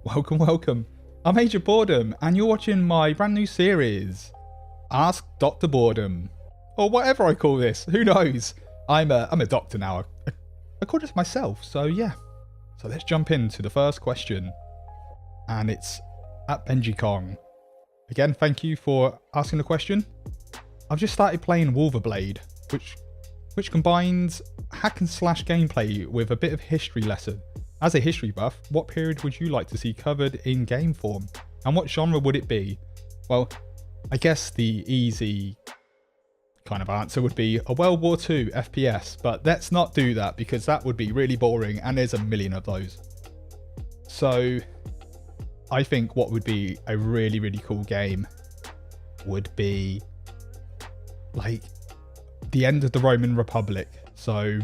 Welcome, welcome. I'm Major Boredom, and you're watching my brand new series, Ask Dr. Boredom. Or whatever I call this, who knows? I'm a doctor now. I call this myself, so yeah. So let's jump into the first question. And it's at Benji Kong. Again, thank you for asking the question. I've just started playing Wulverblade, which combines hack and slash gameplay with a bit of history lesson. As a history buff, what period would you like to see covered in game form? And what genre would it be? Well, I guess the easy kind of answer would be a World War II FPS, but let's not do that because that would be really boring and there's a million of those. So I think what would be a really, really cool game would be like the end of the Roman Republic. So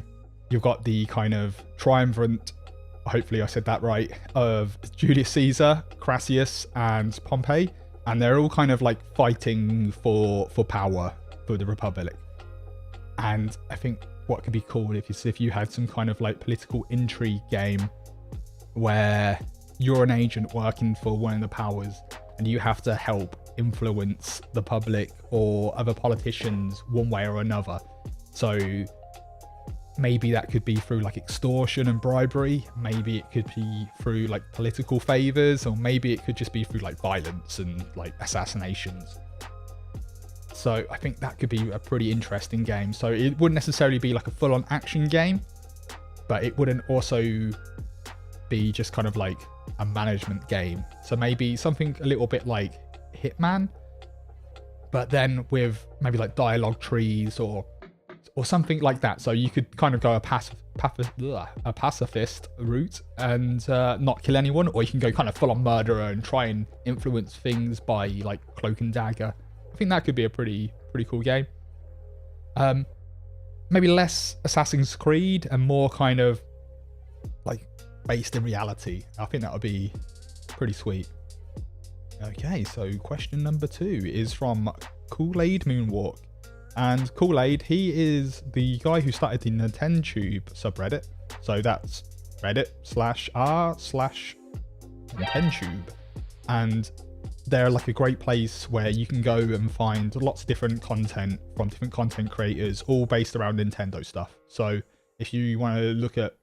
you've got the kind of triumvirate, hopefully I said that right, of Julius Caesar, Crassus and Pompey, and they're all kind of like fighting for power for the Republic. And I think what could be cool if you had some kind of like political intrigue game where you're an agent working for one of the powers and you have to help influence the public or other politicians one way or another. So maybe that could be through like extortion and bribery. Maybe it could be through like political favors, or maybe it could just be through like violence and like assassinations. So I think that could be a pretty interesting game. So it wouldn't necessarily be like a full-on action game, but it wouldn't also be just kind of like a management game. So maybe something a little bit like Hitman, but then with maybe like dialogue trees or something like that. So you could kind of go a pacifist route and not kill anyone, or you can go kind of full-on murderer and try and influence things by like cloak and dagger. I think that could be a pretty cool game. Maybe less Assassin's Creed and more kind of like based in reality. I think that would be pretty sweet. Okay, so question number 2 is from Kool-Aid Moonwalk. And Kool-Aid, he is the guy who started the NintenTube subreddit. So that's reddit/r/NintenTube. And they're like a great place where you can go and find lots of different content from different content creators, all based around Nintendo stuff. So if you want to look at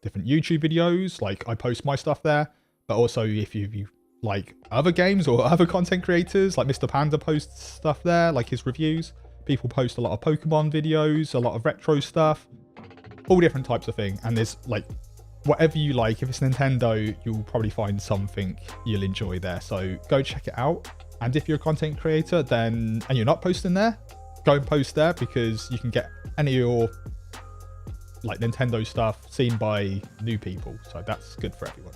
different YouTube videos, like I post my stuff there, but also if you like other games or other content creators, like Mr. Panda posts stuff there, like his reviews. People post a lot of Pokemon videos, a lot of retro stuff, all different types of things. And there's like whatever you like. If it's Nintendo, you'll probably find something you'll enjoy there. So go check it out. And if you're a content creator and you're not posting there, go and post there, because you can get any of your like Nintendo stuff seen by new people. So that's good for everyone.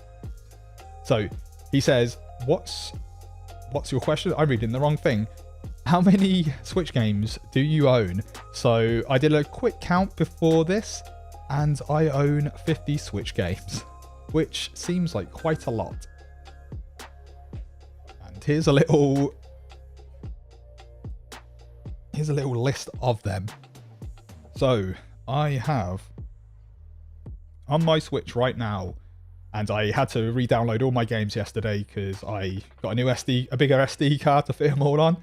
So he says, what's your question? I'm reading the wrong thing. How many Switch games do you own? So I did a quick count before this, and I own 50 Switch games, which seems like quite a lot. And here's a little list of them. So I have on my Switch right now, and I had to re-download all my games yesterday because I got a bigger SD card to fit them all on.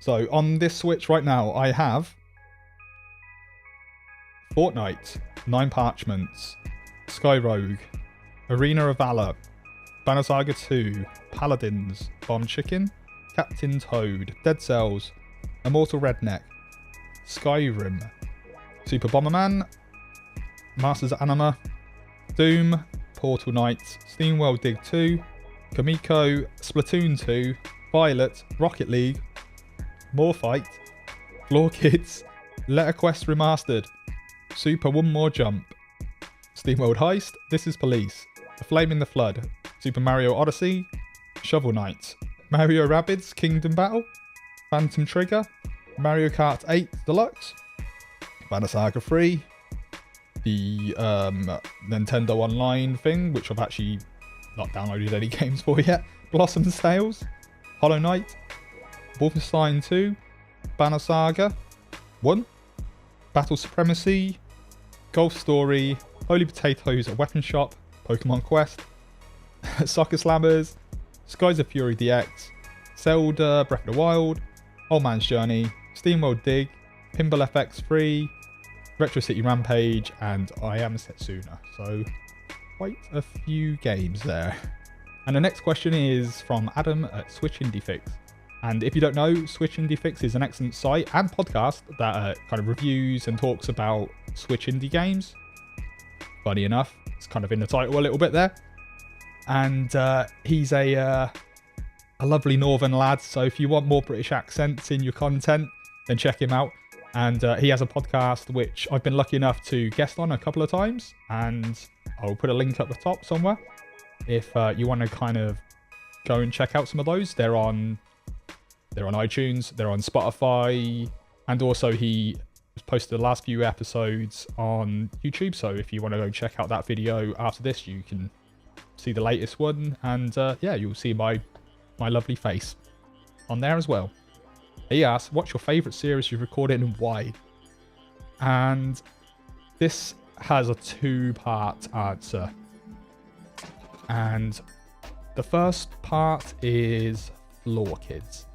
So on this Switch right now, I have Fortnite, 9 Parchments, Sky Rogue, Arena of Valor, Banner Saga 2, Paladins, Bomb Chicken, Captain Toad, Dead Cells, Immortal Redneck, Skyrim, Super Bomberman, Masters of Anima, Doom, Portal Knights, SteamWorld Dig 2, Kamiko, Splatoon 2, Violet, Rocket League, More Fight, Floor Kids, Letter Quest Remastered, Super One More Jump, SteamWorld Heist, This Is Police, A Flame in the Flood, Super Mario Odyssey, Shovel Knight, Mario Rabbids Kingdom Battle, Phantom Trigger, Mario Kart 8 Deluxe, Banner Saga 3, the Nintendo Online thing, which I've actually not downloaded any games for yet, Blossom's Tales, Hollow Knight, Wolfenstein 2, Banner Saga 1, Battle Supremacy, Golf Story, Holy Potatoes, A Weapon Shop, Pokemon Quest, Soccer Slammers, Skies of Fury DX, Zelda Breath of the Wild, Old Man's Journey, SteamWorld Dig, Pinball FX 3, Retro City Rampage, and I Am Setsuna. So quite a few games there. And the next question is from Adam at Switch Indie Fix. And if you don't know, Switch Indie Fix is an excellent site and podcast that kind of reviews and talks about Switch indie games. Funny enough, it's kind of in the title a little bit there. And he's a lovely northern lad, so if you want more British accents in your content, then check him out. And he has a podcast which I've been lucky enough to guest on a couple of times, and I'll put a link at the top somewhere if you want to kind of go and check out some of those. They're on iTunes, they're on Spotify, and also he posted the last few episodes on YouTube, so if you want to go check out that video after this, you can see the latest one, and yeah, you'll see my lovely face on there as well. He asks, what's your favourite series you've recorded and why? And this has a two-part answer. And the first part is Floor Kids.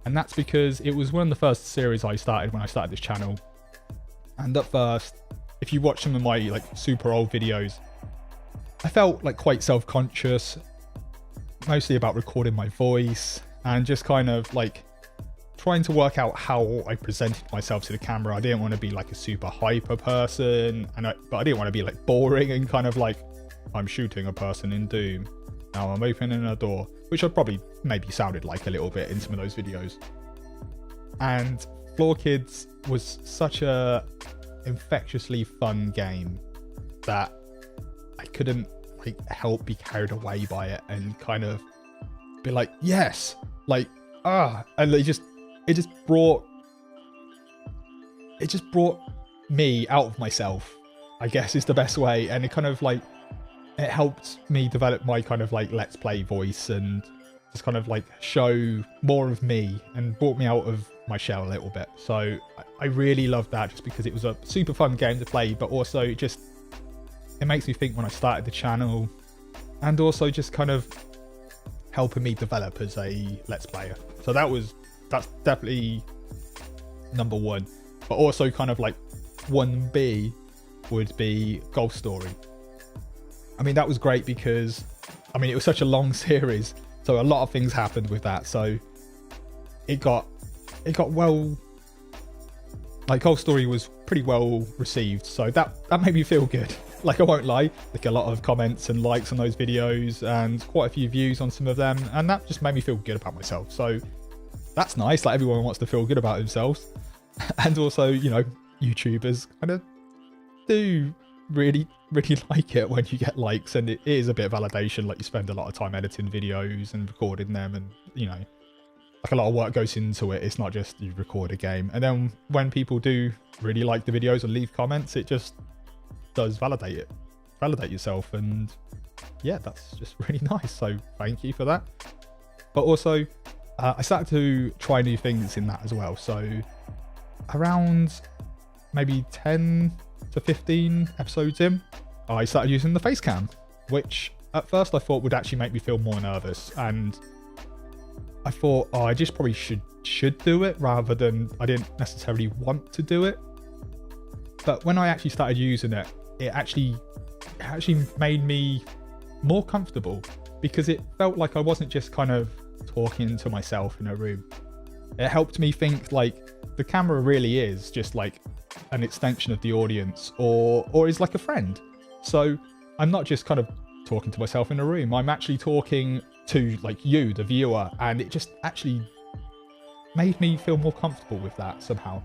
And that's because it was one of the first series I started when I started this channel. And at first, if you watch some of my like super old videos, I felt like quite self-conscious, mostly about recording my voice and just kind of like trying to work out how I presented myself to the camera. I didn't want to be like a super hyper person, but I didn't want to be like boring and kind of like, I'm shooting a person in Doom, now I'm opening a door, which I probably maybe sounded like a little bit in some of those videos. And Floor Kids was such a infectiously fun game that I couldn't like help be carried away by it and kind of be like, yes, like and it just brought me out of myself, I guess is the best way. And it kind of like, it helped me develop my kind of like let's play voice and just kind of like show more of me and brought me out of my shell a little bit. So I really loved that, just because it was a super fun game to play, but also it makes me think when I started the channel, and also just kind of helping me develop as a let's player. So that's definitely number one. But also kind of like 1B would be Golf Story. I mean, that was great because, I mean, it was such a long series, so a lot of things happened with that. So it got well, like Golf Story was pretty well received, so that made me feel good. Like, I won't lie, like a lot of comments and likes on those videos and quite a few views on some of them, and that just made me feel good about myself. So that's nice, like everyone wants to feel good about themselves. And also, you know, YouTubers kind of do really like it when you get likes, and it is a bit of validation. Like, you spend a lot of time editing videos and recording them, and you know, like a lot of work goes into it. It's not just you record a game, and then when people do really like the videos and leave comments, it just does validate yourself. And yeah, that's just really nice, so thank you for that. But also I started to try new things in that as well. So around maybe 10 to 15 episodes in, I started using the face cam, which at first I thought would actually make me feel more nervous, and I thought, oh, I just probably should do it, rather than I didn't necessarily want to do it. But when I actually started using it, it actually made me more comfortable, because it felt like I wasn't just kind of talking to myself in a room. It helped me think like the camera really is just like an extension of the audience, or is like a friend. So I'm not just kind of talking to myself in a room, I'm actually talking to like you, the viewer, and it just actually made me feel more comfortable with that somehow.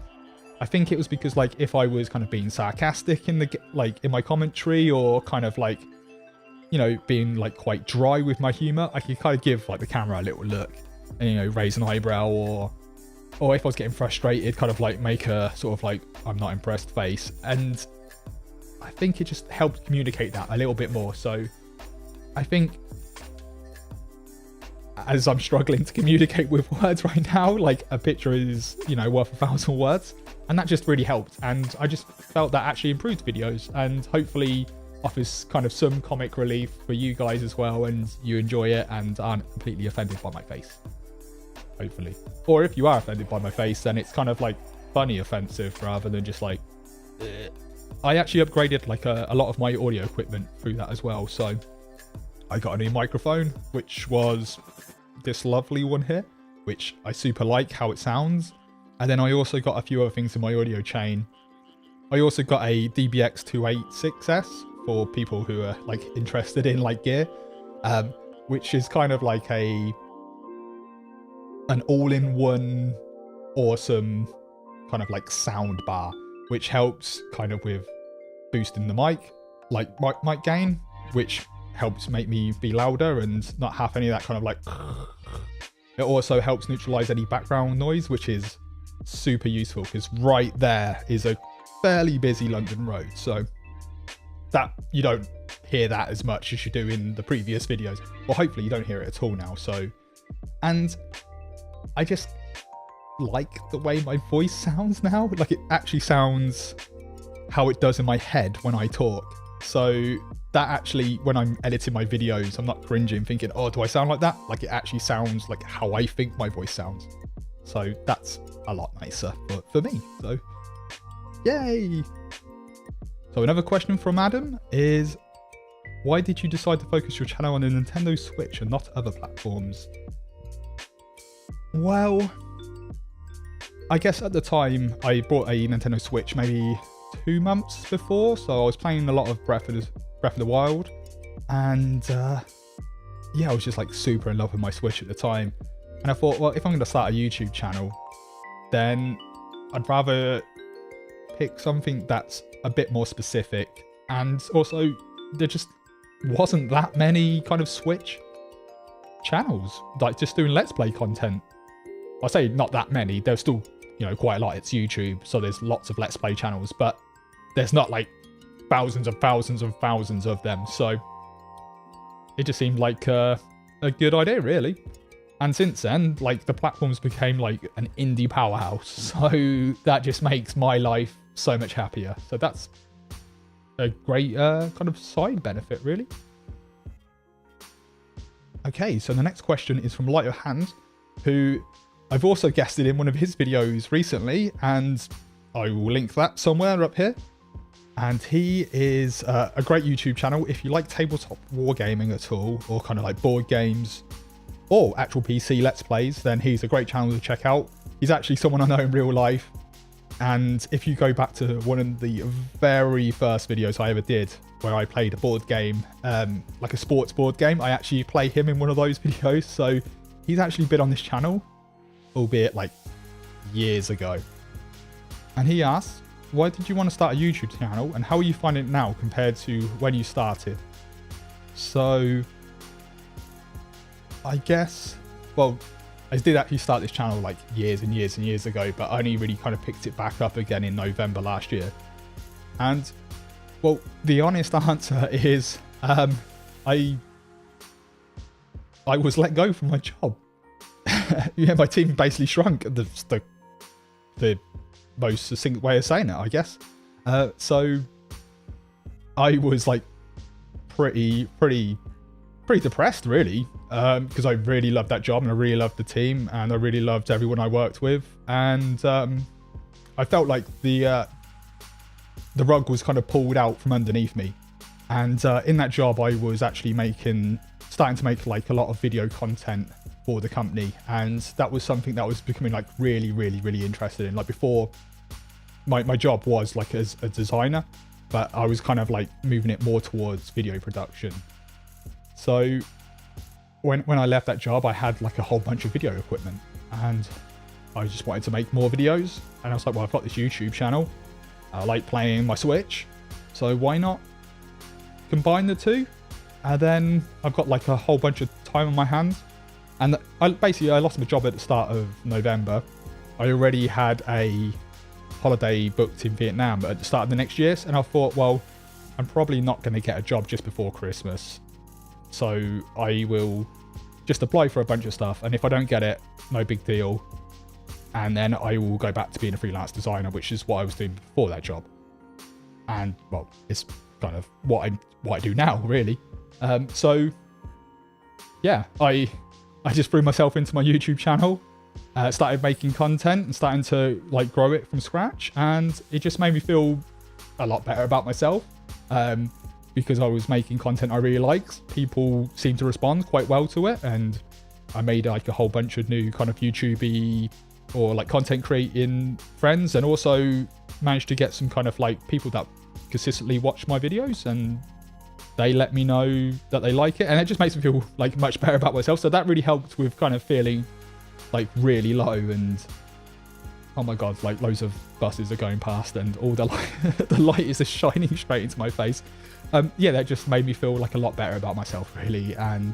I think it was because like if I was kind of being sarcastic in my commentary, or kind of like, you know, being like quite dry with my humor, I could kind of give like the camera a little look and, you know, raise an eyebrow, or if I was getting frustrated, kind of like make a sort of like I'm not impressed face. And I think it just helped communicate that a little bit more. So I think, as I'm struggling to communicate with words right now, like a picture is, you know, worth 1,000 words. And that just really helped. And I just felt that actually improved videos. And hopefully offers kind of some comic relief for you guys as well, and you enjoy it and aren't completely offended by my face. Hopefully. Or if you are offended by my face, then it's kind of like funny offensive rather than just like... I actually upgraded like a lot of my audio equipment through that as well. So I got a new microphone, which was this lovely one here, which I super like how it sounds. And then I also got a few other things in my audio chain. I also got a DBX286S for people who are like interested in like gear, which is kind of like an all-in-one awesome kind of like sound bar, which helps kind of with boosting the mic gain, which helps make me be louder and not have any of that kind of like... It also helps neutralize any background noise, which is super useful because right there is a fairly busy London road, so that you don't hear that as much as you do in the previous videos. Well, hopefully you don't hear it at all now. So, and I just like the way my voice sounds now. Like it actually sounds how it does in my head when I talk. So that actually, when I'm editing my videos, I'm not cringing thinking, oh, do I sound like that? Like it actually sounds like how I think my voice sounds. So that's a lot nicer for me. So yay. So another question from Adam is, why did you decide to focus your channel on the Nintendo Switch and not other platforms? Well, I guess at the time I bought a Nintendo Switch maybe 2 months before, so I was playing a lot of Breath of the Wild, and yeah, I was just like super in love with my Switch at the time, and I thought, well, if I'm going to start a YouTube channel, then I'd rather pick something that's a bit more specific, and also there just wasn't that many kind of Switch channels like just doing Let's Play content. I say not that many, there's still, you know, quite a lot. It's YouTube, so there's lots of Let's Play channels, but there's not like thousands and thousands and thousands of them. So it just seemed like a good idea, really. And since then, like the platforms became like an indie powerhouse. So that just makes my life so much happier. So that's a great kind of side benefit, really. Okay, so the next question is from Light of Hand, who I've also guested in one of his videos recently, and I will link that somewhere up here. And he is a great YouTube channel. If you like tabletop wargaming at all, or kind of like board games, or actual PC Let's Plays, then he's a great channel to check out. He's actually someone I know in real life. And if you go back to one of the very first videos I ever did, where I played a board game, like a sports board game, I actually play him in one of those videos. So he's actually been on this channel, albeit like years ago. And he asks, why did you want to start a YouTube channel, and how are you finding it now compared to when you started? So I guess, well, I did actually start this channel like years and years and years ago, but I only really kind of picked it back up again in November last year. And well, the honest answer is I was let go from my job. Yeah, my team basically shrunk. The most succinct way of saying it, I guess. So I was like pretty depressed, really, because I really loved that job and I really loved the team and I really loved everyone I worked with, and I felt like the rug was kind of pulled out from underneath me. And in that job, I was actually starting to make like a lot of video content for the company, and that was something that I was becoming like really interested in. Like before, my job was like as a designer, but I was kind of like moving it more towards video production. So when I left that job, I had like a whole bunch of video equipment, and I just wanted to make more videos. And I was like, well, I've got this YouTube channel, I like playing my Switch, so why not combine the two? And then I've got like a whole bunch of time on my hands. And I lost my job at the start of November. I already had a holiday booked in Vietnam at the start of the next year, and I thought, well, I'm probably not going to get a job just before Christmas, so I will just apply for a bunch of stuff, and if I don't get it, no big deal, and then I will go back to being a freelance designer, which is what I was doing before that job. And well, it's kind of what I do now, really. So yeah, I just threw myself into my YouTube channel, started making content and starting to like grow it from scratch, and it just made me feel a lot better about myself, because I was making content I really liked. People seemed to respond quite well to it, and I made like a whole bunch of new kind of YouTube-y or like content creating friends, and also managed to get some kind of like people that consistently watch my videos, and they let me know that they like it, and it just makes me feel like much better about myself. So that really helped with kind of feeling like really low, and oh my god, like loads of buses are going past and all the light, the light is just shining straight into my face. Yeah, that just made me feel like a lot better about myself, really. And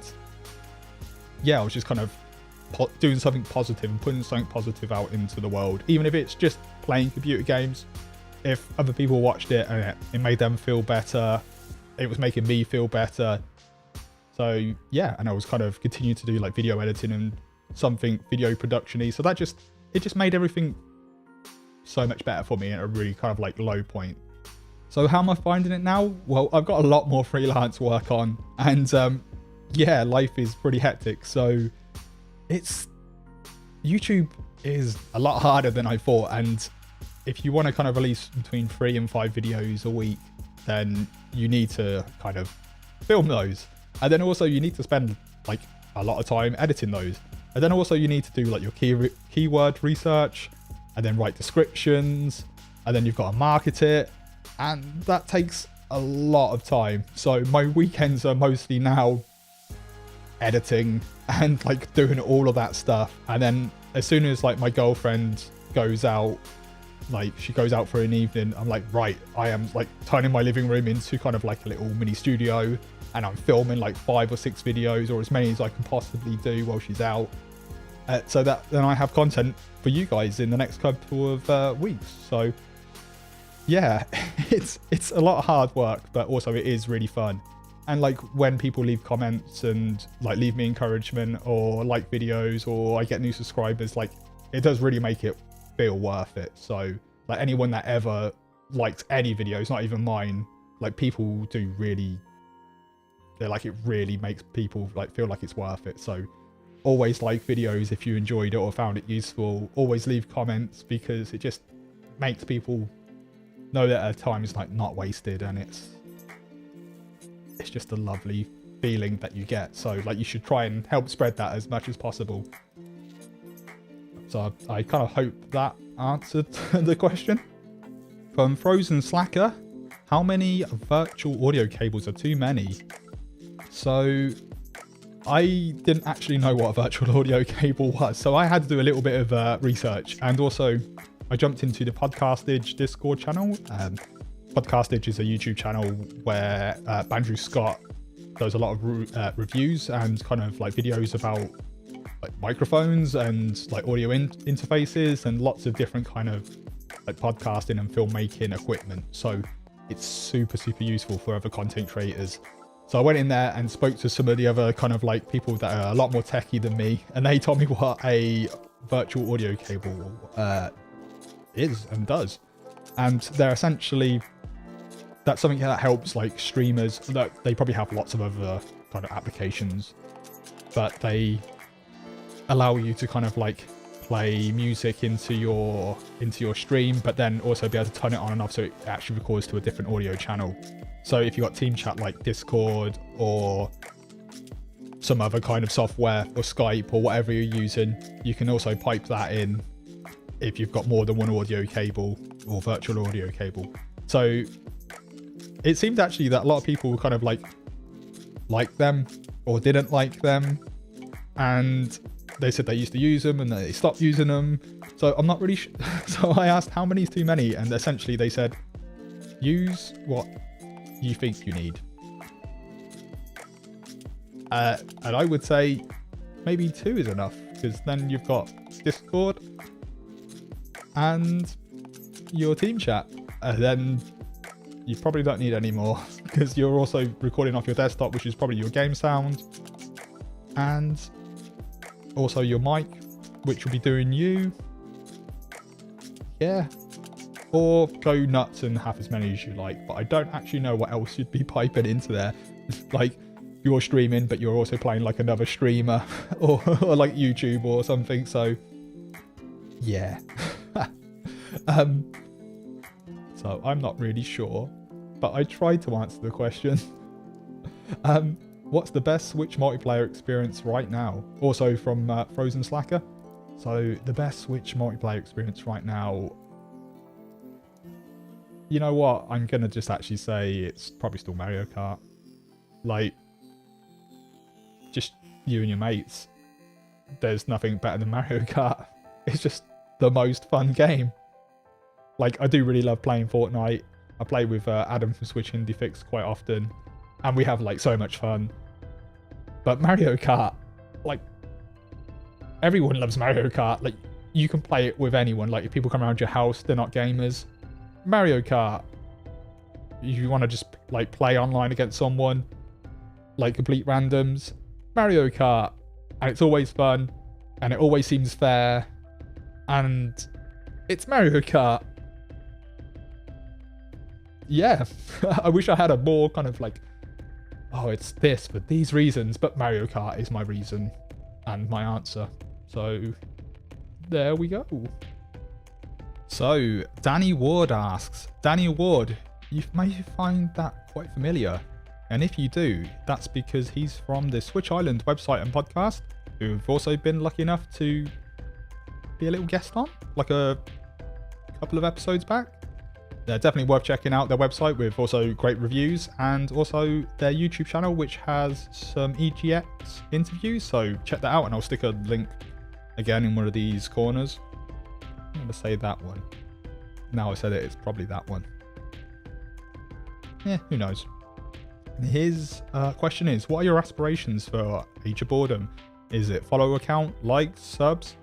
yeah, I was just kind of doing something positive and putting something positive out into the world, even if it's just playing computer games. If other people watched it and it made them feel better, it was making me feel better. So yeah, and I was kind of continuing to do like video editing and something video production-y. So it just made everything so much better for me at a really kind of like low point. So how am I finding it now? Well, I've got a lot more freelance work on, and yeah, life is pretty hectic. So YouTube is a lot harder than I thought, and if you want to kind of release between 3 and 5 videos a week, then you need to kind of film those, and then also you need to spend like a lot of time editing those, and then also you need to do like your keyword research, and then write descriptions, and then you've got to market it, and that takes a lot of time. So my weekends are mostly now editing and like doing all of that stuff, and then as soon as like my girlfriend goes out, like she goes out for an evening, I'm like, right, I am like turning my living room into kind of like a little mini studio, and I'm filming like 5 or 6 videos, or as many as I can possibly do while she's out, so that then I have content for you guys in the next couple of weeks. So yeah, it's a lot of hard work, but also it is really fun. And like when people leave comments and like leave me encouragement or like videos, or I get new subscribers, like it does really make it feel worth it. So like anyone that ever liked any videos, not even mine, like people do really, they're like, it really makes people like feel like it's worth it. So always like videos if you enjoyed it or found it useful. Always leave comments, because it just makes people know that our time is like not wasted, and it's just a lovely feeling that you get. So like you should try and help spread that as much as possible. So I kind of hope that answered the question. From Frozen Slacker, how many virtual audio cables are too many? So I didn't actually know what a virtual audio cable was, so I had to do a little bit of research, and also I jumped into the Podcastage Discord channel. Podcastage is a YouTube channel where Andrew Scott does a lot of reviews and kind of like videos about like microphones and like audio interfaces and lots of different kind of like podcasting and filmmaking equipment. So it's super useful for other content creators. So I went in there and spoke to some of the other kind of like people that are a lot more techie than me, and they told me what a virtual audio cable is and does. And they're essentially, that's something that helps like streamers. That they probably have lots of other kind of applications, but they allow you to kind of like play music into your stream, but then also be able to turn it on and off so it actually records to a different audio channel. So if you've got team chat like Discord or some other kind of software or Skype or whatever you're using, you can also pipe that in if you've got more than one audio cable or virtual audio cable. So it seemed actually that a lot of people kind of like them or didn't like them, and they said they used to use them and they stopped using them. So I'm not really sure. So I asked how many is too many, and essentially they said use what you think you need. And I would say maybe 2 is enough, because then you've got Discord and your team chat, and then you probably don't need any more, because you're also recording off your desktop, which is probably your game sound, and also your mic, which will be doing you. Yeah, or go nuts and have as many as you like. But I don't actually know what else you'd be piping into there. Like, you're streaming, but you're also playing like another streamer or like YouTube or something. So, yeah. So I'm not really sure, but I tried to answer the question. What's the best Switch multiplayer experience right now? Also from Frozen Slacker. So the best Switch multiplayer experience right now, you know what? I'm going to just actually say it's probably still Mario Kart. Like, just you and your mates. There's nothing better than Mario Kart. It's just the most fun game. Like, I do really love playing Fortnite. I play with Adam from Switch Indie Fix quite often. And we have, like, so much fun. But Mario Kart, like, everyone loves Mario Kart. Like, you can play it with anyone. Like, if people come around your house, they're not gamers. Mario Kart, you want to just, like, play online against someone, like, complete randoms. Mario Kart, and it's always fun, and it always seems fair, and it's Mario Kart. Yeah, I wish I had a more kind of like, oh, it's this for these reasons, but Mario Kart is my reason and my answer. So there we go. So Danny Ward asks, Danny Ward, you may find that quite familiar. And if you do, that's because he's from the Switch Island website and podcast, who've also been lucky enough to be a little guest on, like a couple of episodes back. They're definitely worth checking out their website with also great reviews, and also their YouTube channel, which has some EGX interviews. So check that out, and I'll stick a link again in one of these corners. I'm going to say that one. Now I said it, it's probably that one. Yeah, who knows? His question is, what are your aspirations for Age of Boredom? Is it follow account, likes, subs?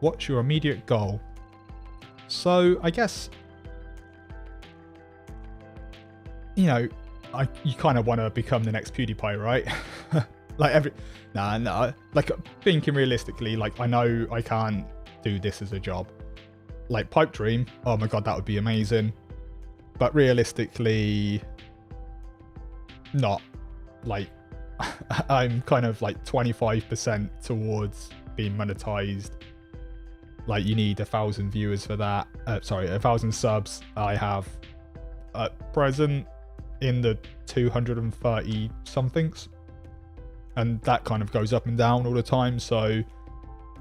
What's your immediate goal? So I guess, you know, you kind of want to become the next PewDiePie, right? Like like thinking realistically, like I know I can't do this as a job. Like pipe dream, oh my god, that would be amazing. But realistically, not. Like, I'm kind of like 25% towards being monetized. Like, you need 1,000 viewers for that. 1,000 subs. I have at present in the 230 somethings, and that kind of goes up and down all the time. So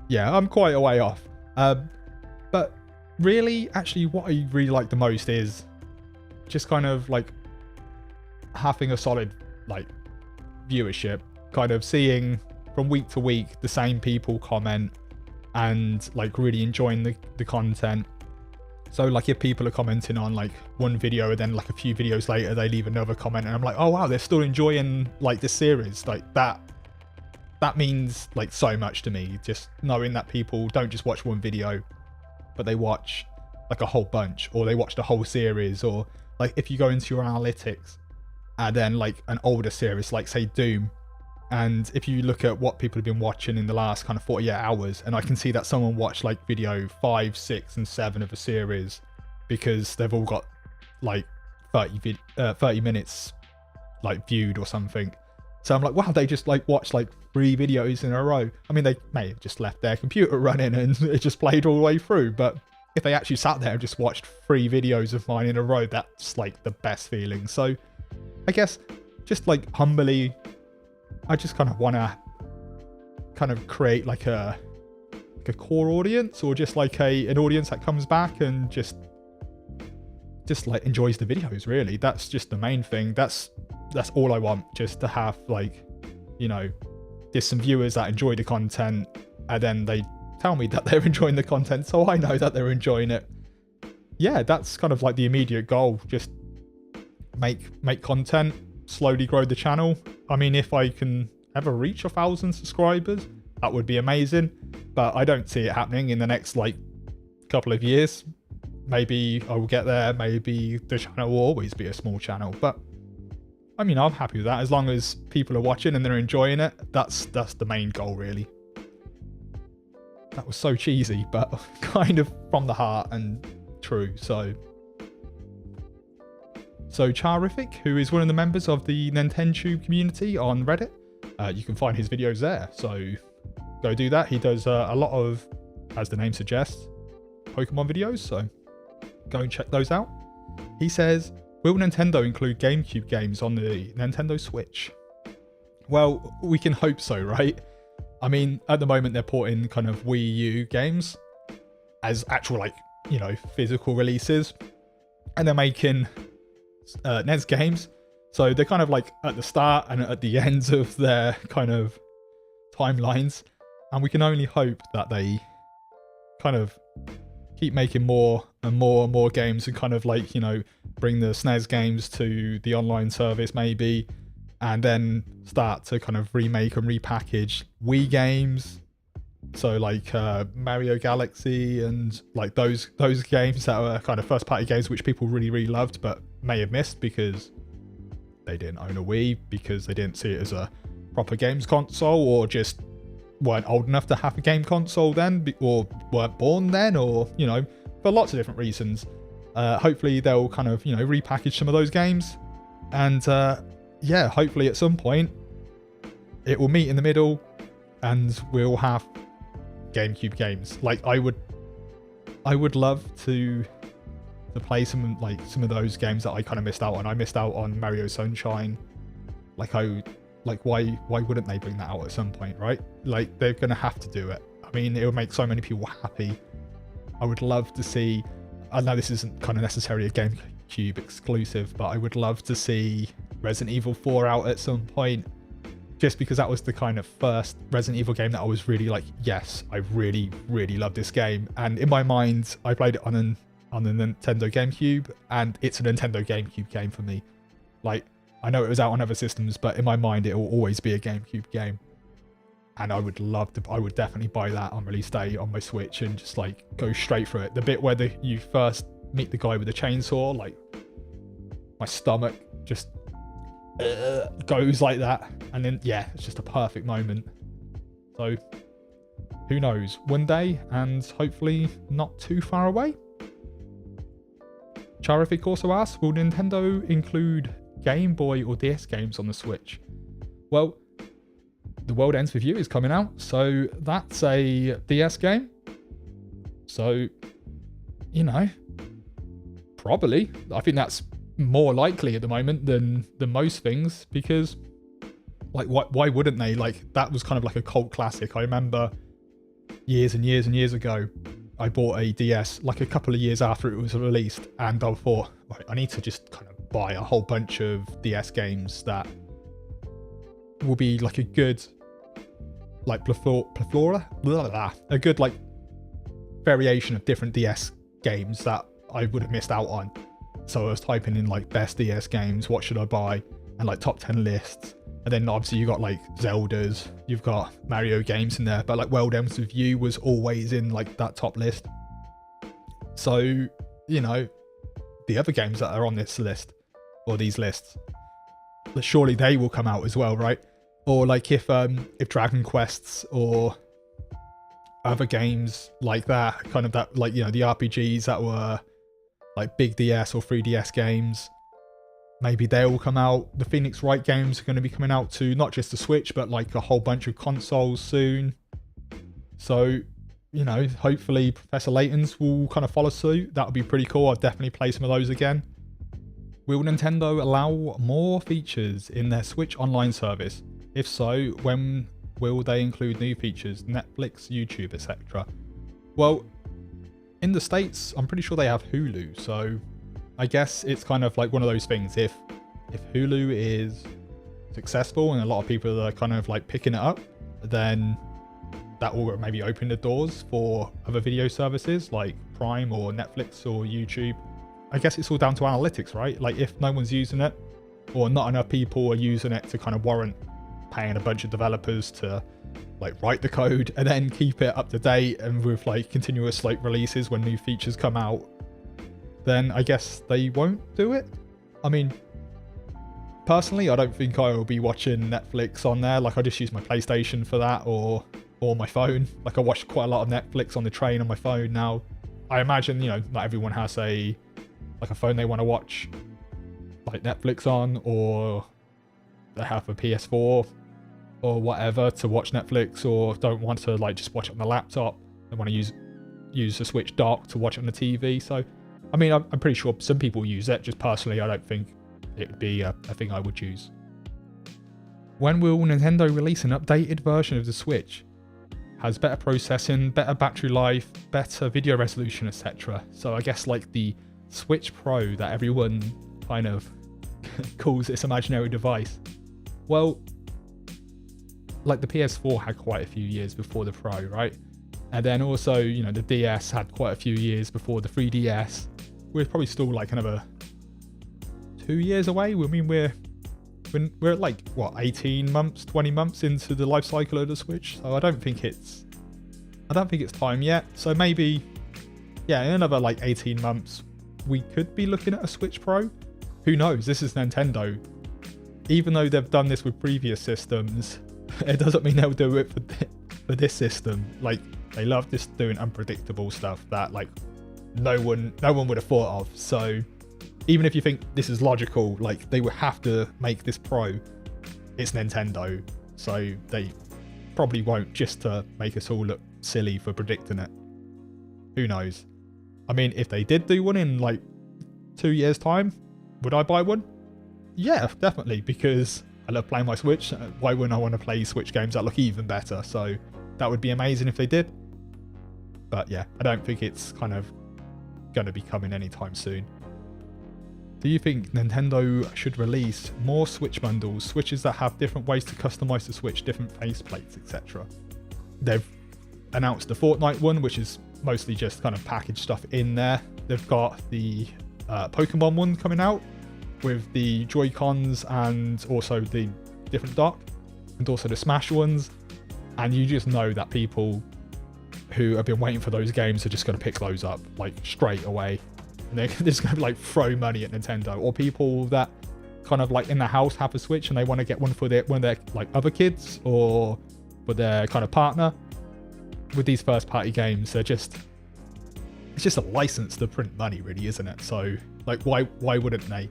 yeah, I'm quite a way off. But really, actually, what I really like the most is just kind of like having a solid like viewership, kind of seeing from week to week the same people comment and like really enjoying the content. So like if people are commenting on like one video and then like a few videos later they leave another comment and I'm like, oh wow, they're still enjoying like this series, like that means like so much to me, just knowing that people don't just watch one video but they watch like a whole bunch, or they watch the whole series. Or like if you go into your analytics and then like an older series like say Doom, and if you look at what people have been watching in the last kind of 48 hours, and I can see that someone watched like video 5, 6 and 7 of a series because they've all got like 30 minutes like viewed or something. So I'm like, wow, they just like watched like 3 videos in a row. I mean, they may have just left their computer running and it just played all the way through, but if they actually sat there and just watched 3 videos of mine in a row, that's like the best feeling. So I guess just like humbly, I just kind of want to kind of create like a core audience, or just like an audience that comes back and just like enjoys the videos. Really, that's just the main thing. That's all I want, just to have like, you know, there's some viewers that enjoy the content and then they tell me that they're enjoying the content, so I know that they're enjoying it. Yeah, that's kind of like the immediate goal. Just make content, slowly grow the channel. I mean, if I can ever reach 1,000 subscribers, that would be amazing, but I don't see it happening in the next like couple of years. Maybe I will get there, maybe the channel will always be a small channel, but I mean, I'm happy with that as long as people are watching and they're enjoying it. That's the main goal, really. That was so cheesy, but kind of from the heart and true. So So Charific, who is one of the members of the Nintendo community on Reddit, you can find his videos there. So go do that. He does a lot of, as the name suggests, Pokemon videos. So go and check those out. He says, will Nintendo include GameCube games on the Nintendo Switch? Well, we can hope so, right? I mean, at the moment they're porting kind of Wii U games as actual, like, you know, physical releases. And they're making NES games. So they're kind of like at the start and at the ends of their kind of timelines. And we can only hope that they kind of keep making more and more and more games and kind of like, you know, bring the SNES games to the online service maybe, and then start to kind of remake and repackage Wii games. So like Mario Galaxy and like those games that were kind of first party games which people really, really loved but may have missed because they didn't own a Wii, because they didn't see it as a proper games console, or just weren't old enough to have a game console then, or weren't born then, or, you know, for lots of different reasons. Hopefully they'll kind of, you know, repackage some of those games, and yeah, hopefully at some point it will meet in the middle and we'll have GameCube games. Like I would love to play some of those games that I kind of missed out on. I missed out on Mario Sunshine. Why wouldn't they bring that out at some point, right? Like they're gonna have to do it. I mean, it would make so many people happy. I would love to see, I know this isn't kind of necessarily a GameCube exclusive, but I would love to see Resident Evil 4 out at some point, just because that was the kind of first Resident Evil game that I was really like, yes, I really, really love this game. And in my mind, I played it on the Nintendo GameCube, and it's a Nintendo GameCube game for me. Like, I know it was out on other systems, but in my mind, it will always be a GameCube game. And I would definitely buy that on release day on my Switch and just like go straight through it. The bit where you first meet the guy with the chainsaw, like my stomach just goes like that. And then, yeah, it's just a perfect moment. So who knows, one day, and hopefully not too far away. Charific also asks, will Nintendo include Game Boy or DS games on the Switch? Well, The World Ends With You is coming out, so that's a DS game. So, you know, probably. I think that's more likely at the moment than most things, because like why wouldn't they? Like that was kind of like a cult classic. I remember years and years and years ago, I bought a DS like a couple of years after it was released, and I thought, right, I need to just kind of buy a whole bunch of DS games that will be like a good like plethora, a good like variation of different DS games that I would have missed out on. So I was typing in like best DS games, what should I buy, and like top 10 lists. And then obviously you got like Zeldas, you've got Mario games in there, but like World Ends With You was always in like that top list. So, you know, the other games that are on this list, or these lists, surely they will come out as well, right? Or like if Dragon Quests or other games like that, kind of that, like, you know, the RPGs that were like big DS or 3DS games, maybe they will come out. The Phoenix Wright games are going to be coming out to not just the Switch, but like a whole bunch of consoles soon. So, you know, hopefully Professor Layton's will kind of follow suit. That would be pretty cool. I'd definitely play some of those again. Will Nintendo allow more features in their Switch online service? If so, when will they include new features, Netflix, YouTube, etc.? Well, in the States, I'm pretty sure they have Hulu, so I guess it's kind of like one of those things. If Hulu is successful and a lot of people are kind of like picking it up, then that will maybe open the doors for other video services like Prime or Netflix or YouTube. I guess it's all down to analytics, right? Like if no one's using it, or not enough people are using it to kind of warrant paying a bunch of developers to like write the code and then keep it up to date and with like continuous like releases when new features come out, then I guess they won't do it. I mean, personally, I don't think I will be watching Netflix on there. Like I just use my PlayStation for that, or my phone. Like I watch quite a lot of Netflix on the train on my phone now. I imagine, you know, not everyone has a phone they want to watch like Netflix on, or they have a PS4 or whatever to watch Netflix, or don't want to like just watch it on the laptop. They want to use the Switch dock to watch it on the TV. So, I mean, I'm pretty sure some people use it. Just personally, I don't think it would be a thing I would use. When will Nintendo release an updated version of the Switch? Has better processing, better battery life, better video resolution, etc. So I guess like the Switch Pro that everyone kind of calls this imaginary device. Well, like the PS4 had quite a few years before the Pro, right? And then also, you know, the DS had quite a few years before the 3DS. We're probably still like another 2 years away. I mean, we're like, what, 18 months, 20 months into the life cycle of the Switch. So I don't think it's time yet. So maybe, yeah, in another like 18 months, we could be looking at a Switch Pro. Who knows? This is Nintendo. Even though they've done this with previous systems, it doesn't mean they'll do it for this system. Like, they love just doing unpredictable stuff that like no one would have thought of. So even if you think this is logical, like they would have to make this Pro, it's Nintendo. So they probably won't, just to make us all look silly for predicting it. Who knows? I mean, if they did do one in like 2 years' time, would I buy one? Yeah, definitely, because I love playing my Switch. Why wouldn't I want to play Switch games that look even better? So that would be amazing if they did. But yeah, I don't think it's kind of going to be coming anytime soon. Do you think Nintendo should release more Switch bundles, Switches that have different ways to customize the Switch, different faceplates, etc.? They've announced the Fortnite one, which is mostly just kind of packaged stuff in there. They've got the Pokemon one coming out with the Joy-Cons and also the different dock, and also the Smash ones. And you just know that people who have been waiting for those games are just going to pick those up like straight away. And they're just going to like throw money at Nintendo. Or people that kind of like in the house have a Switch and they want to get one for one of their like other kids or for their kind of partner. With these first party games, it's just a license to print money, really, isn't it? So like why wouldn't they?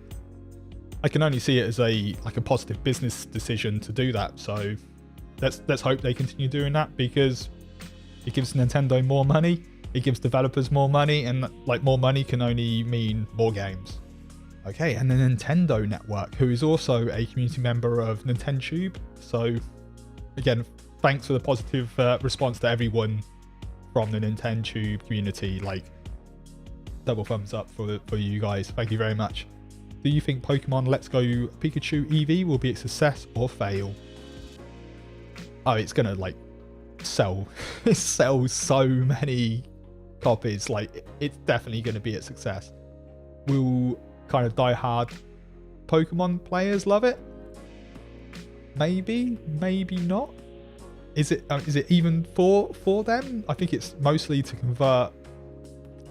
I can only see it as a positive business decision to do that. So let's hope they continue doing that, because it gives Nintendo more money, it gives developers more money, and like more money can only mean more games. Okay, and the Nintendo Network, who is also a community member of NintenTube. So again, thanks for the positive response to everyone from the NintenTube community. Like, double thumbs up for you guys. Thank you very much. Do you think Pokemon Let's Go Pikachu Eevee will be a success or fail? Oh, it's gonna like sell so many copies. Like, it's definitely gonna be a success. Will kind of die-hard Pokemon players love it? Maybe not. Is it even for them? I think it's mostly to convert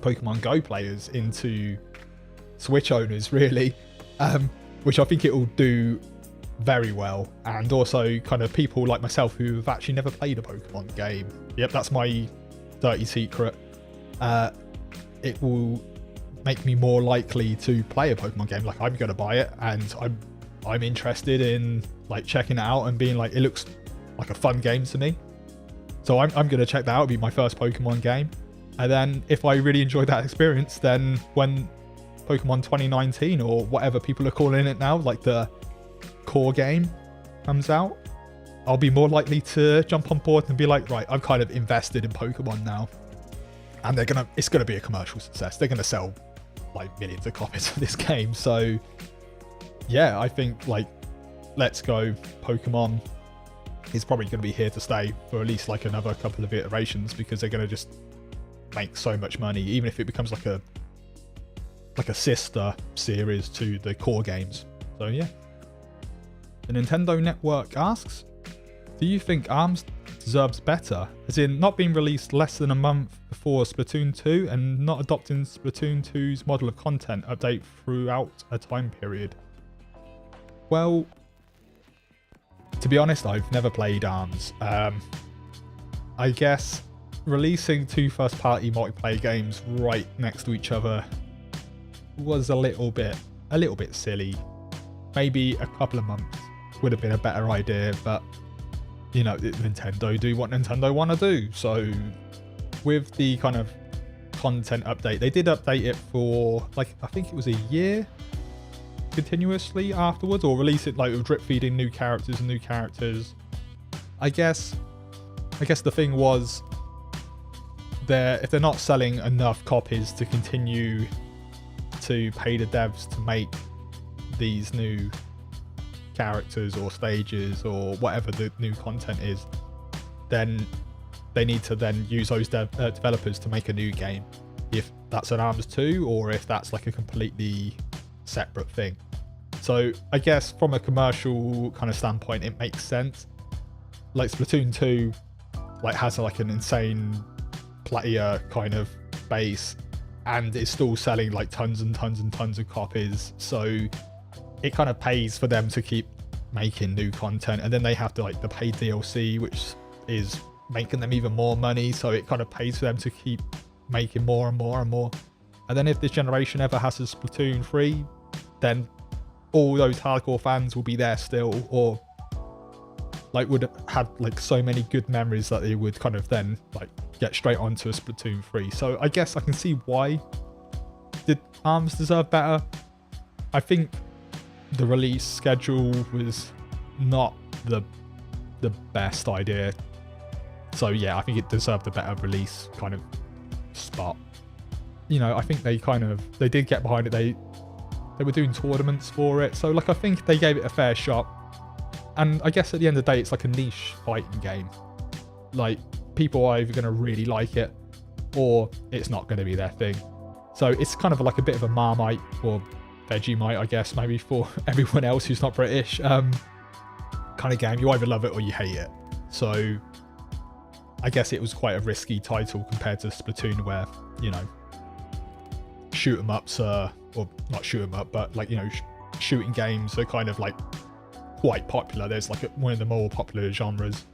Pokemon Go players into Switch owners, really, which I think it will do very well. And also kind of people like myself who have actually never played a Pokemon game. Yep, that's my dirty secret. It will make me more likely to play a Pokemon game. Like, I'm going to buy it, and I'm interested in like checking it out and being like, it looks like a fun game to me. So I'm going to check that out. It'll be my first Pokemon game. And then if I really enjoy that experience, then when Pokemon 2019 or whatever people are calling it now, like the core game comes out, I'll be more likely to jump on board and be like, right, I'm kind of invested in Pokemon now. And it's going to be a commercial success. They're going to sell like millions of copies of this game. So yeah, I think like Let's Go Pokemon is probably going to be here to stay for at least like another couple of iterations, because they're going to just make so much money, even if it becomes like a sister series to the core games. So yeah. The Nintendo Network asks, do you think ARMS deserves better, as in not being released less than a month before Splatoon 2 and not adopting Splatoon 2's model of content update throughout a time period? Well, to be honest, I've never played ARMS. I guess releasing two first-party multiplayer games right next to each other was a little bit silly. maybe a couple of months would have been a better idea, but you know, Nintendo do what Nintendo want to do. So with the kind of content update, they did update it for like, I think it was a year continuously afterwards, or release it like with drip feeding new characters and new characters. I guess the thing was, if they're not selling enough copies to continue to pay the devs to make these new characters or stages or whatever the new content is, then they need to then use those developers to make a new game, if that's an ARMS 2 or if that's like a completely separate thing. So I guess from a commercial kind of standpoint, it makes sense. Like Splatoon 2 like has like an insane player kind of base, and it's still selling like tons and tons and tons of copies, so it kind of pays for them to keep making new content. And then they have to like the paid DLC, which is making them even more money, so it kind of pays for them to keep making more and more and more. And then if this generation ever has a Splatoon 3, then all those hardcore fans will be there still, or like would have like so many good memories that they would kind of then like get straight onto a Splatoon 3. So I guess I can see why. Did ARMS deserve better? I think the release schedule was not the best idea. So yeah, I think it deserved a better release kind of spot. You know, I think they did get behind it. They were doing tournaments for it. So like I think they gave it a fair shot. And I guess at the end of the day, it's like a niche fighting game. Like, people are either going to really like it, or it's not going to be their thing. So it's kind of like a bit of a Marmite, or Vegemite, I guess, maybe for everyone else who's not British, kind of game. You either love it or you hate it. So I guess it was quite a risky title compared to Splatoon, where, you know, shoot 'em ups or not shoot 'em up, but like, you know, shooting games are kind of like quite popular. There's like one of the more popular genres,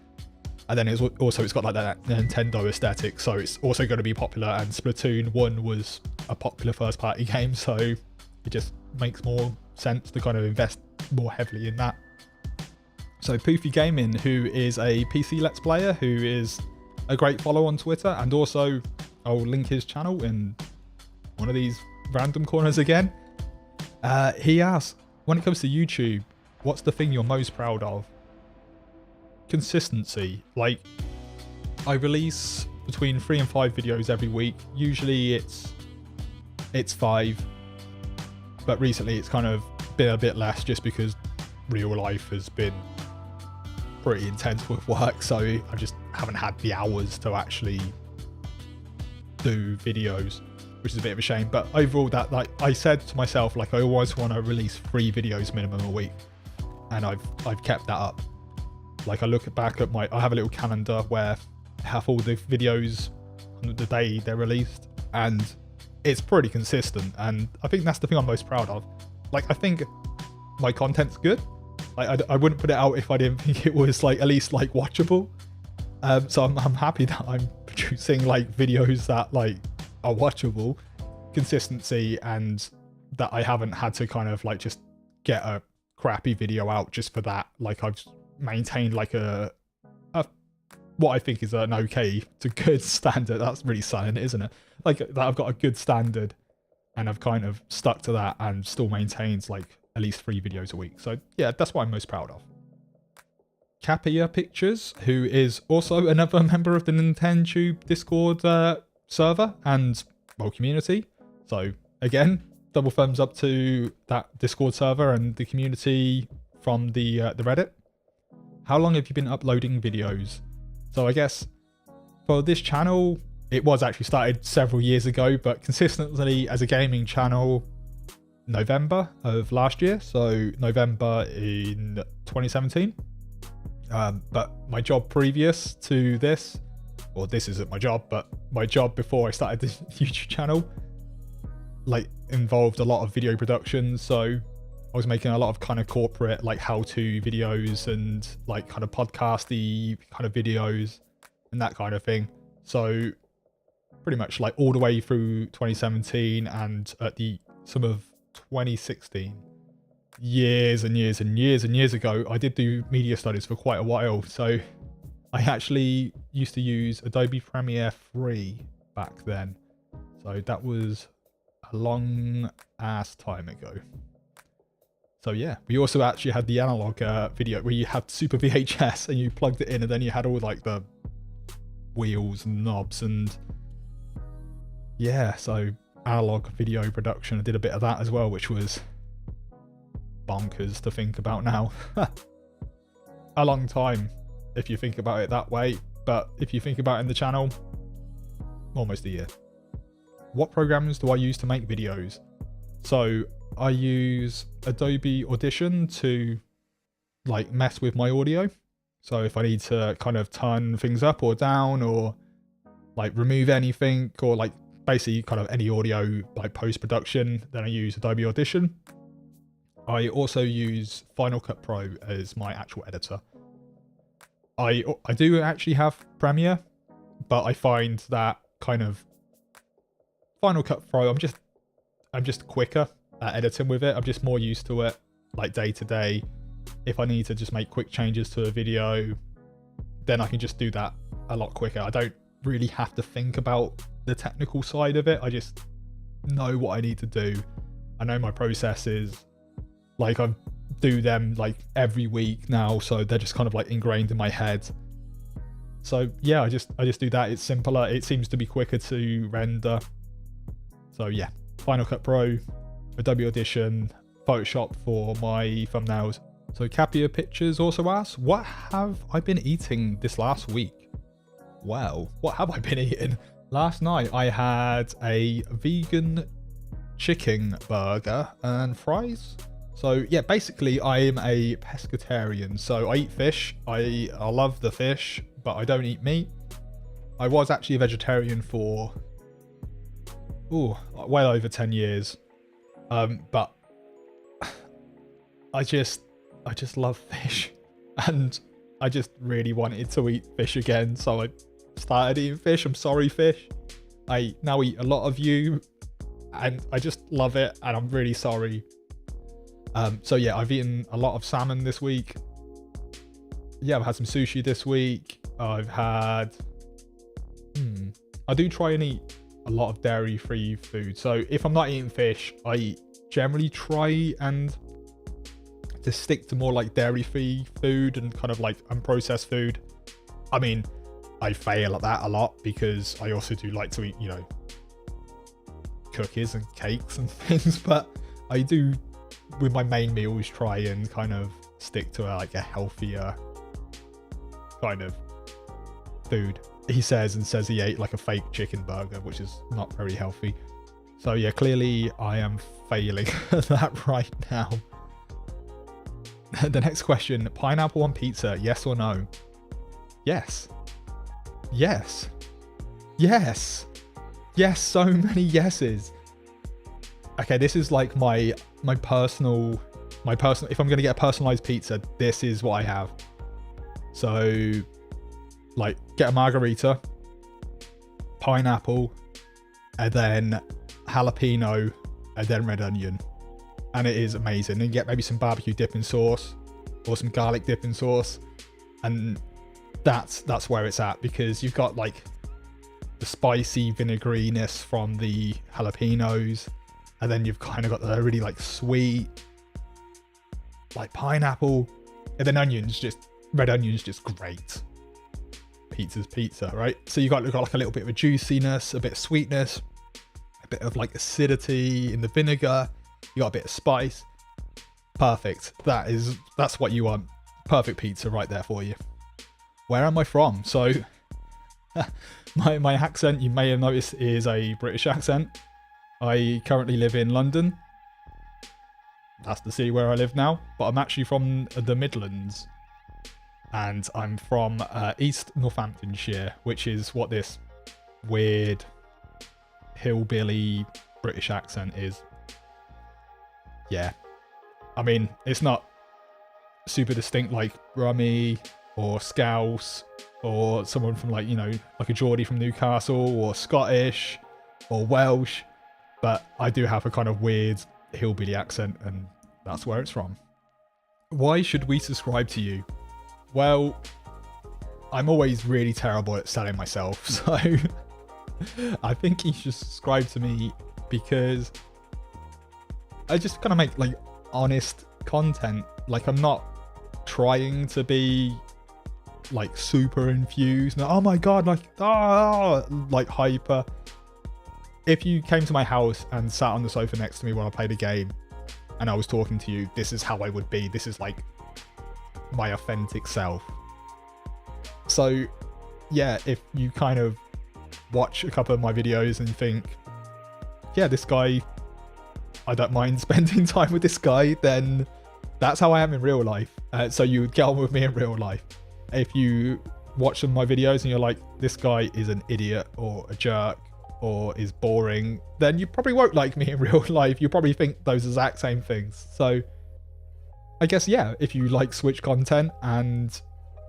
and then it's got like that Nintendo aesthetic, so it's also going to be popular. And Splatoon 1 was a popular first party game, so it just makes more sense to kind of invest more heavily in that. So Poofy Gaming, who is a PC Let's Player, who is a great follow on Twitter, and also I'll link his channel in one of these random corners again. He asked, when it comes to YouTube, what's the thing you're most proud of? Consistency. Like, I release between 3 and 5 videos every week. Usually it's 5, but recently it's kind of been a bit less just because real life has been pretty intense with work, so I just haven't had the hours to actually do videos, which is a bit of a shame. But overall, that, like I said to myself, like I always want to release 3 videos minimum a week, and I've kept that up. Like I look back at I have a little calendar where I have all the videos on the day they're released, and it's pretty consistent. And I think that's the thing I'm most proud of. Like, I think my content's good. Like I wouldn't put it out if I didn't think it was like at least like watchable. So I'm happy that I'm producing like videos that like are watchable. Consistency, and that I haven't had to kind of like just get a crappy video out just for that. Like I've maintained like a what I think is an okay to good standard. That's really saying it, isn't it? Like that I've got a good standard, and I've kind of stuck to that and still maintains like at least 3 videos a week. So yeah, that's what I'm most proud of. Capia Pictures, who is also another member of the Nintendo Discord server and community. So again, double thumbs up to that Discord server and the community from the Reddit. How long have you been uploading videos? So I guess for this channel, it was actually started several years ago, but consistently as a gaming channel, November of last year. So November in 2017. But my job previous to this, or this isn't my job, but my job before I started this YouTube channel, like involved a lot of video production. So I was making a lot of kind of corporate like how-to videos and like kind of podcasty kind of videos and that kind of thing. So pretty much like all the way through 2017 and at some of 2016, years and years and years and years ago, I did do media studies for quite a while. So I actually used to use Adobe Premiere 3 back then. So that was a long ass time ago. So yeah, we also actually had the analog video where you had Super VHS and you plugged it in, and then you had all like the wheels and knobs, and yeah, so analog video production. I did a bit of that as well, which was bonkers to think about now. A long time if you think about it that way, but if you think about it in the channel, almost a year. What programs do I use to make videos? So I use Adobe Audition to like mess with my audio. So if I need to kind of turn things up or down, or like remove anything, or like basically kind of any audio like post-production, then I use Adobe Audition. I also use Final Cut Pro as my actual editor. I do actually have Premiere, but I find that kind of Final Cut Pro, I'm just quicker at editing with it. I'm just more used to it, like day to day. If I need to just make quick changes to a video, then I can just do that a lot quicker. I don't really have to think about the technical side of it. I just know what I need to do. I know my processes. Like I do them like every week now, so they're just kind of like ingrained in my head. So yeah, I just do that. It's simpler. It seems to be quicker to render. So yeah, Final Cut Pro, Adobe Audition, Photoshop for my thumbnails. So Capia Pictures also asks, what have I been eating this last week? Well, what have I been eating? Last night I had a vegan chicken burger and fries. So yeah, basically I'm a pescatarian. So I eat fish. I love the fish, but I don't eat meat. I was actually a vegetarian for well over 10 years. But I just love fish, and I just really wanted to eat fish again, so I started eating fish. I'm sorry, fish. I now eat a lot of you, and I just love it, and I'm really sorry. So yeah, I've eaten a lot of salmon this week. Yeah, I've had some sushi this week. I've had... I do try and eat a lot of dairy-free food. So if I'm not eating fish, I generally try and to stick to more like dairy-free food and kind of like unprocessed food. I mean, I fail at that a lot because I also do like to eat, you know, cookies and cakes and things, but I do with my main meals try and kind of stick to like a healthier kind of food. He says he ate like a fake chicken burger, which is not very healthy. So yeah, clearly I am failing at that right now. The next question, pineapple on pizza, yes or no? Yes. Yes. Yes. Yes, so many yeses. Okay, this is like my personal, if I'm going to get a personalized pizza, this is what I have. So like get a margarita, pineapple, and then jalapeno, and then red onion. And it is amazing. And get maybe some barbecue dipping sauce or some garlic dipping sauce. And that's where it's at, because you've got like the spicy vinegariness from the jalapenos, and then you've kind of got the really like sweet like pineapple, and then red onions just great. Pizza's pizza, right? So you got like a little bit of a juiciness, a bit of sweetness, a bit of like acidity in the vinegar. You got a bit of spice. Perfect. That's what you want. Perfect pizza right there for you. Where am I from? So my accent, you may have noticed, is a British accent. I currently live in London. That's the city where I live now, but I'm actually from the Midlands. And I'm from East Northamptonshire, which is what this weird hillbilly British accent is. Yeah. I mean, it's not super distinct like Brummie or Scouse or someone from like, you know, like a Geordie from Newcastle or Scottish or Welsh. But I do have a kind of weird hillbilly accent, and That's where it's from. Why should we subscribe to you? Well, I'm always really terrible at selling myself, so I think you should subscribe to me because I just kind of make like honest content. Like, I'm not trying to be like super infused. No, oh my god, like hyper. If you came to my house and sat on the sofa next to me while I played a game and I was talking to you, this is how I would be. This is like my authentic self. So yeah, if you kind of watch a couple of my videos and think, yeah, this guy, I don't mind spending time with this guy, then that's how I am in real life. So you would get on with me in real life. If you watch some of my videos and you're like, this guy is an idiot or a jerk or is boring, then you probably won't like me in real life. You probably think those exact same things. So I guess, yeah, if you like Switch content and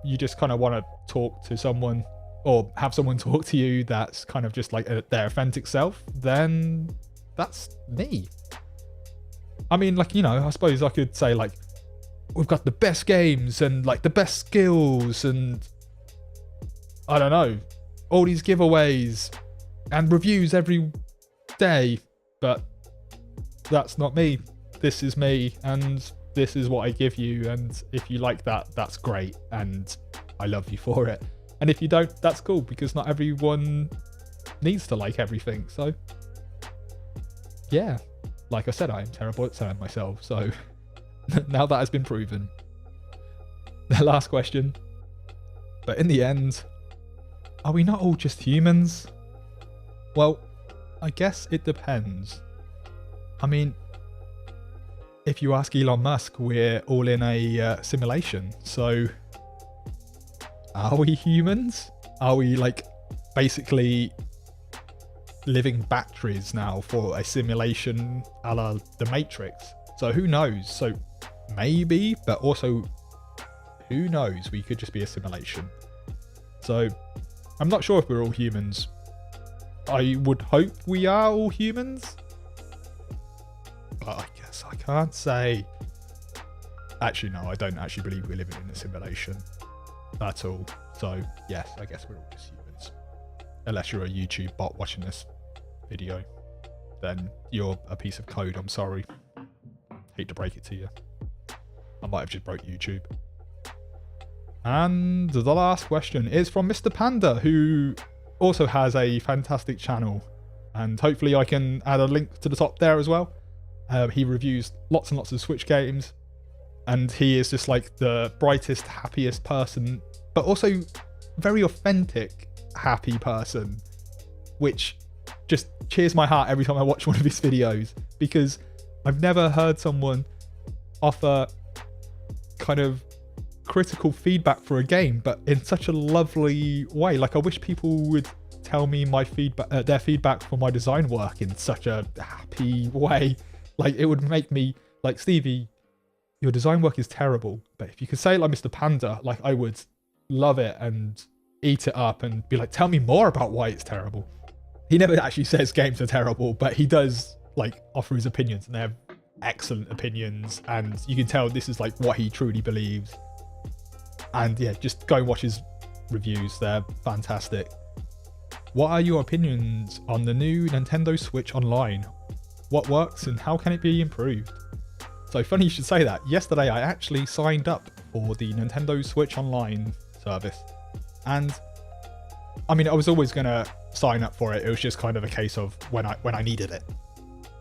you just kind of want to talk to someone or have someone talk to you that's kind of just like their authentic self, then that's me. I mean, like, you know, I suppose I could say like, we've got the best games and like the best skills and I don't know, all these giveaways and reviews every day, but that's not me. This is me and this is what I give you, and if you like that, that's great and I love you for it. And if you don't, that's cool, because not everyone needs to like everything. So yeah, like I said, I am terrible at selling myself, so now that has been proven. The last question. But in the end, are we not all just humans? Well, I guess it depends. I mean, if you ask Elon Musk, we're all in a simulation. So are we humans? Are we like basically living batteries now for a simulation a la the Matrix? So who knows? So maybe, but also who knows? We could just be a simulation. So I'm not sure if we're all humans. I would hope we are all humans, but I guess I can't say. Actually, no, I don't actually believe we're living in a simulation at all. So yes, I guess we're all just humans. Unless you're a YouTube bot watching this video, then you're a piece of code. I'm sorry. Hate to break it to you. I might have just broke YouTube. And the last question is from Mr. Panda, who also has a fantastic channel. And hopefully I can add a link to the top there as well. He reviews lots and lots of Switch games. And he is just like the brightest, happiest person, but also very authentic, happy person, which just cheers my heart every time I watch one of his videos, because I've never heard someone offer kind of critical feedback for a game, but in such a lovely way. Like, I wish people would tell me my feedback, their feedback for my design work in such a happy way. Like, it would make me like, Stevie, your design work is terrible, but if you could say it like Mr. Panda, like, I would love it and eat it up and be like, tell me more about why it's terrible. He never actually says games are terrible, but he does like offer his opinions, and they're excellent opinions, and you can tell this is like what he truly believes. And yeah, just go and watch his reviews, they're fantastic. What are your opinions on the new Nintendo Switch Online? What works and how can it be improved? So funny you should say that. Yesterday I actually signed up for the Nintendo Switch Online service. And I mean, I was always going to sign up for it. It was just kind of a case of when I needed it.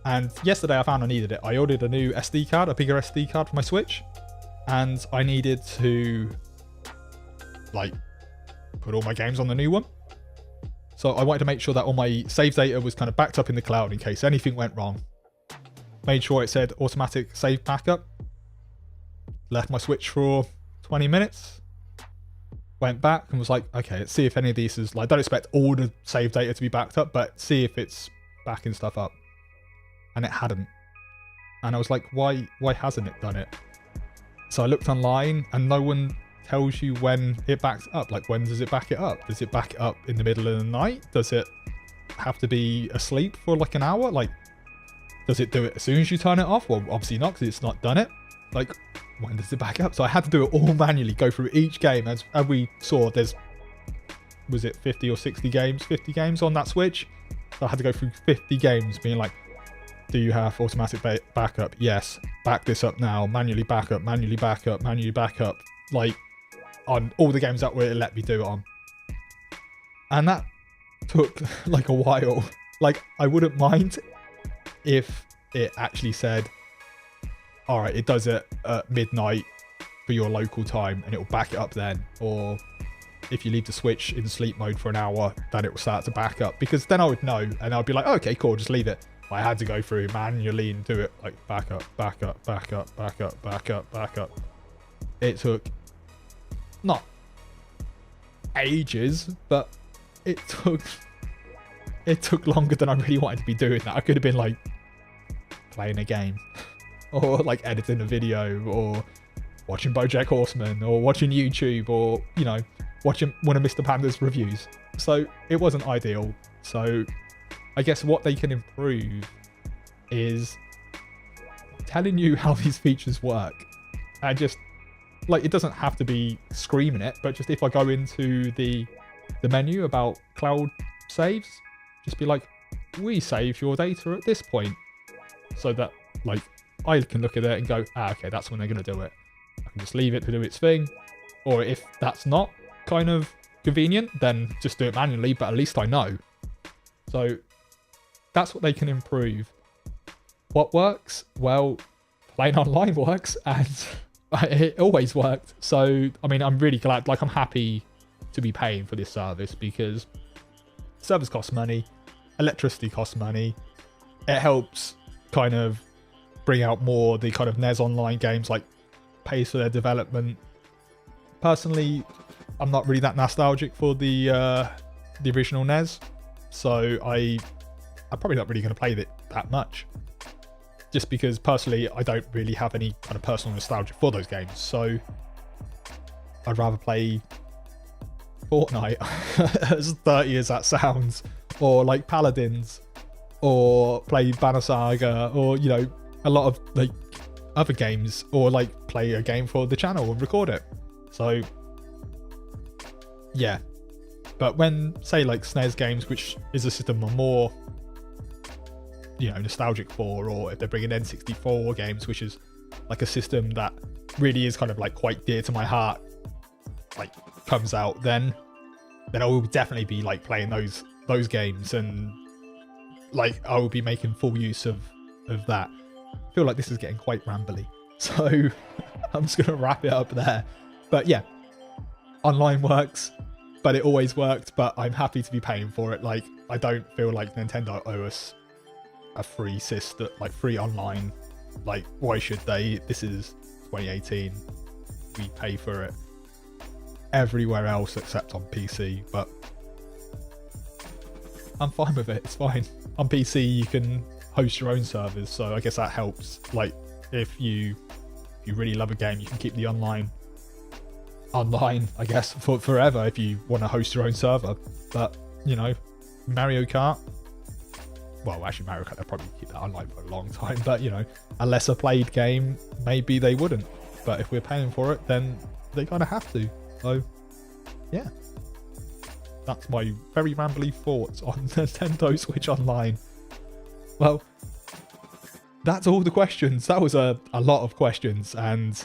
And yesterday I found I needed it. I ordered a new SD card, a bigger SD card for my Switch. And I needed to like put all my games on the new one. So I wanted to make sure that all my save data was kind of backed up in the cloud in case anything went wrong. Made sure it said automatic save backup. Left my Switch for 20 minutes. Went back and was like, okay, let's see if any of these is like, don't expect all the save data to be backed up, but see if it's backing stuff up. And it hadn't. And I was like, why hasn't it done it? So I looked online and no one tells you when it backs up. Like, when does it back it up? Does it back it up in the middle of the night? Does it have to be asleep for like an hour? Like, does it do it as soon as you turn it off? Well, obviously not, because it's not done it. Like, when does it back up? So I had to do it all manually, go through each game. As we saw, there's, was it 50 or 60 games? 50 games on that Switch. So I had to go through 50 games being like, do you have automatic backup? Yes. Back this up now. Manually backup, manually backup, manually backup. Like, on all the games that it let me do it on. And that took like a while. Like, I wouldn't mind if it actually said, all right, it does it at midnight for your local time and it will back it up then. Or if you leave the Switch in sleep mode for an hour, then it will start to back up. Because then I would know and I'd be like, okay, cool, just leave it. I had to go through manually and do it like back up, back up, back up, back up, back up, back up. It took not ages, but it took longer than I really wanted to be doing that. I could have been like playing a game or like editing a video or watching BoJack Horseman or watching YouTube or, you know, watching one of Mr. Panda's reviews. So it wasn't ideal. So I guess what they can improve is telling you how these features work. And just, like, it doesn't have to be screaming it, but just if I go into the menu about cloud saves, just be like, we save your data at this point. So that, like, I can look at it and go, okay, that's when they're going to do it. I can just leave it to do its thing. Or if that's not kind of convenient, then just do it manually, but at least I know. So that's what they can improve. What works? Well, playing online works, and it always worked. So, I mean, I'm really glad, like, I'm happy to be paying for this service because servers cost money, electricity costs money. It helps kind of bring out more the kind of NES Online games, like pays for their development. Personally, I'm not really that nostalgic for the original NES, so I'm probably not really going to play it that much. Just because personally, I don't really have any kind of personal nostalgia for those games. So I'd rather play Fortnite, as dirty as that sounds, or like Paladins, or play Banner Saga, or, you know, a lot of like other games, or like play a game for the channel and record it. So yeah. But when, say, like SNES games, which is a system I'm more, you know, nostalgic for, or if they're bringing N64 games, which is like a system that really is kind of like quite dear to my heart, like comes out, then I will definitely be like playing those games, and like I will be making full use of that. I feel like this is getting quite rambly, so I'm just gonna wrap it up there. But yeah, online works, but it always worked, but I'm happy to be paying for it. Like, I don't feel like Nintendo owe us a free system, like free online. Like, why should they? This is 2018. We pay for it everywhere else except on PC, but I'm fine with it. It's fine. On PC, you can host your own servers, so I guess that helps. Like, if you really love a game, you can keep the online, I guess, for forever if you want to host your own server. But, you know, Mario Kart, well, actually Mario Kart, they'll probably keep that online for a long time, but, you know, a lesser played game, maybe they wouldn't. But if we're paying for it, then they kind of have to. So, yeah. That's my very rambly thoughts on Nintendo Switch Online. Well, that's all the questions. That was a lot of questions, and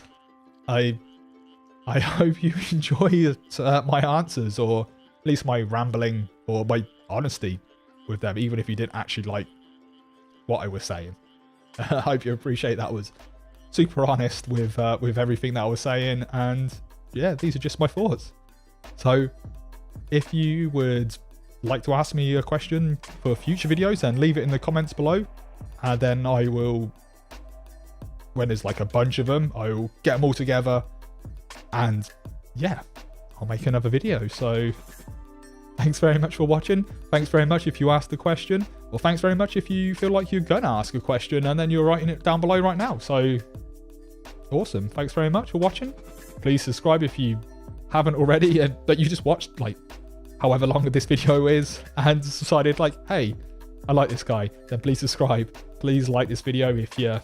I hope you enjoyed my answers, or at least my rambling, or my honesty with them, even if you didn't actually like what I was saying. I hope you appreciate that was super honest with everything that I was saying, and yeah, these are just my thoughts. So if you would like to ask me a question for future videos, then leave it in the comments below, and then I will, when there's like a bunch of them, I will get them all together, and yeah, I'll make another video. So thanks very much for watching. Thanks very much if you asked the question, or thanks very much if you feel like you're gonna ask a question and then you're writing it down below right now. So awesome. Thanks very much for watching. Please subscribe if you haven't already, and that you just watched like however long this video is and decided like, hey, I like this guy, then please subscribe. Please like this video if you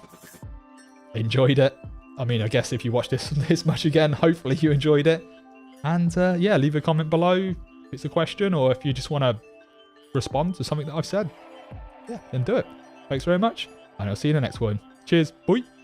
enjoyed it. I mean, I guess if you watch this much again, hopefully you enjoyed it. And yeah, leave a comment below if it's a question or if you just want to respond to something that I've said. Yeah, then do it. Thanks very much, and I'll see you in the next one. Cheers. Bye.